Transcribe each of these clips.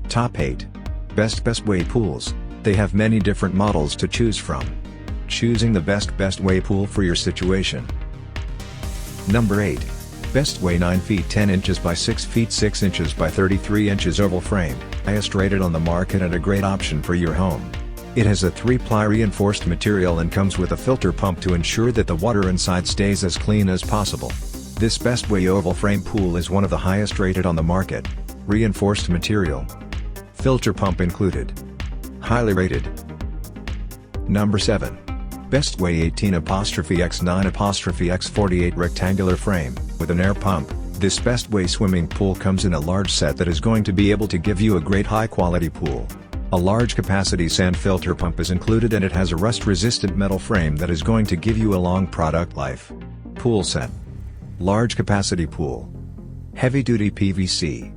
Top 8. Bestway Pools. They have many different models to choose from. Choosing the Bestway pool for your situation. Number 8. Bestway 9 feet 10 inches by 6 feet 6 inches by 33 inches oval frame, highest rated on the market and a great option for your home. It has a 3-ply reinforced material and comes with a filter pump to ensure that the water inside stays as clean as possible. This Bestway oval frame pool is one of the highest rated on the market. Reinforced material. Filter pump included. Highly rated. Number 7. Bestway 18*X9*X48 rectangular frame, with an air pump. This Bestway swimming pool comes in a large set that is going to be able to give you a great high-quality pool. A large capacity sand filter pump is included and it has a rust-resistant metal frame that is going to give you a long product life. Pool set. Large capacity pool. Heavy-duty PVC.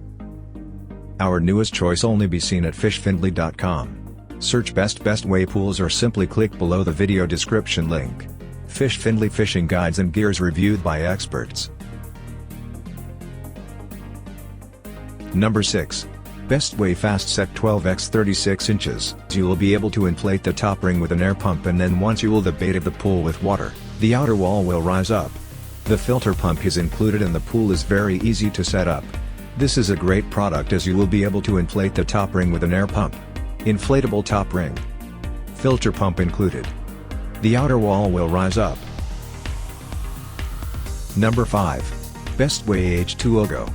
Our newest choice only be seen at fishfindley.com. Search Bestway pools or simply click below the video description link. Fish Findley fishing guides and gears reviewed by experts. Number 6. Bestway Fast Set 12x 36 inches. You will be able to inflate the top ring with an air pump and then once you fill the bait of the pool with water, the outer wall will rise up. The filter pump is included and the pool is very easy to set up. This is a great product as you will be able to inflate the top ring with an air pump. Inflatable top ring. Filter pump included. The outer wall will rise up. Number 5. Bestway H2O Go.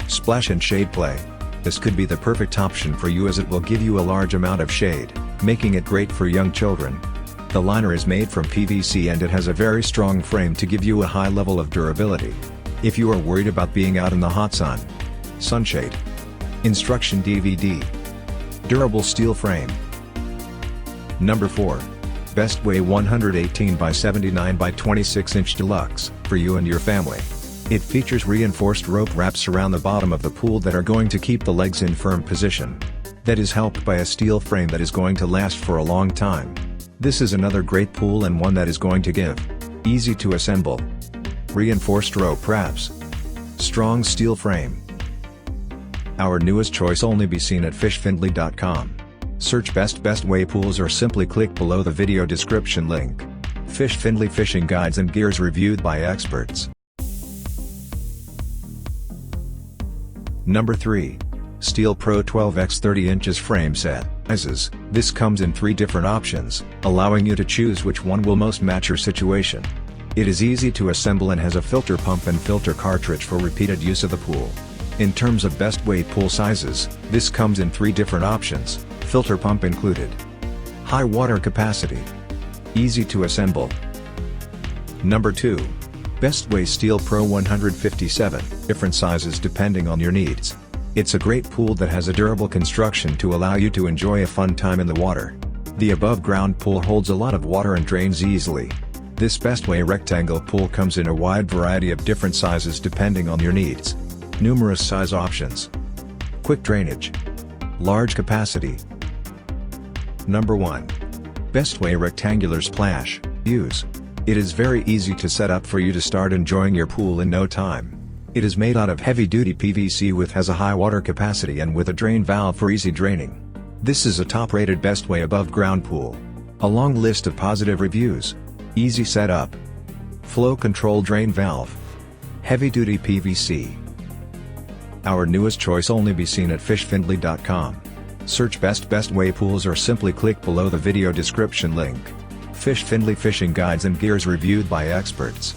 Splash and Shade Play. This could be the perfect option for you as it will give you a large amount of shade, making it great for young children. The liner is made from PVC and it has a very strong frame to give you a high level of durability. If you are worried about being out in the hot sun. Sunshade. Instruction DVD. Durable steel frame. Number 4. Bestway 118*79*26 inch Deluxe, for you and your family. It features reinforced rope wraps around the bottom of the pool that are going to keep the legs in firm position. That is helped by a steel frame that is going to last for a long time. This is another great pool and one that is going to give. Easy to assemble. Reinforced rope wraps. Strong steel frame. Our newest choice only be seen at fishfindley.com. Search Bestway pools or simply click below the video description link. Fish Findley fishing guides and gears reviewed by experts. Number 3. Steel Pro 12x 30 inches frame set. This comes in 3 different options, allowing you to choose which one will most match your situation. It is easy to assemble and has a filter pump and filter cartridge for repeated use of the pool. In terms of Bestway pool sizes, this comes in 3 different options, filter pump included. High water capacity. Easy to assemble. Number 2. Bestway Steel Pro 157, different sizes depending on your needs. It's a great pool that has a durable construction to allow you to enjoy a fun time in the water. The above ground pool holds a lot of water and drains easily. This Bestway rectangle pool comes in a wide variety of different sizes depending on your needs. Numerous size options. Quick drainage. Large capacity. Number 1. Bestway Rectangular Splash. Use. It is very easy to set up for you to start enjoying your pool in no time. It is made out of heavy-duty PVC has a high water capacity and with a drain valve for easy draining. This is a top-rated Bestway above-ground pool. A long list of positive reviews. Easy setup. Flow control drain valve. Heavy-duty PVC. Our newest choice only be seen at fishfindley.com. Search Bestway pools or simply click below the video description link. Fish Findley fishing guides and gears reviewed by experts.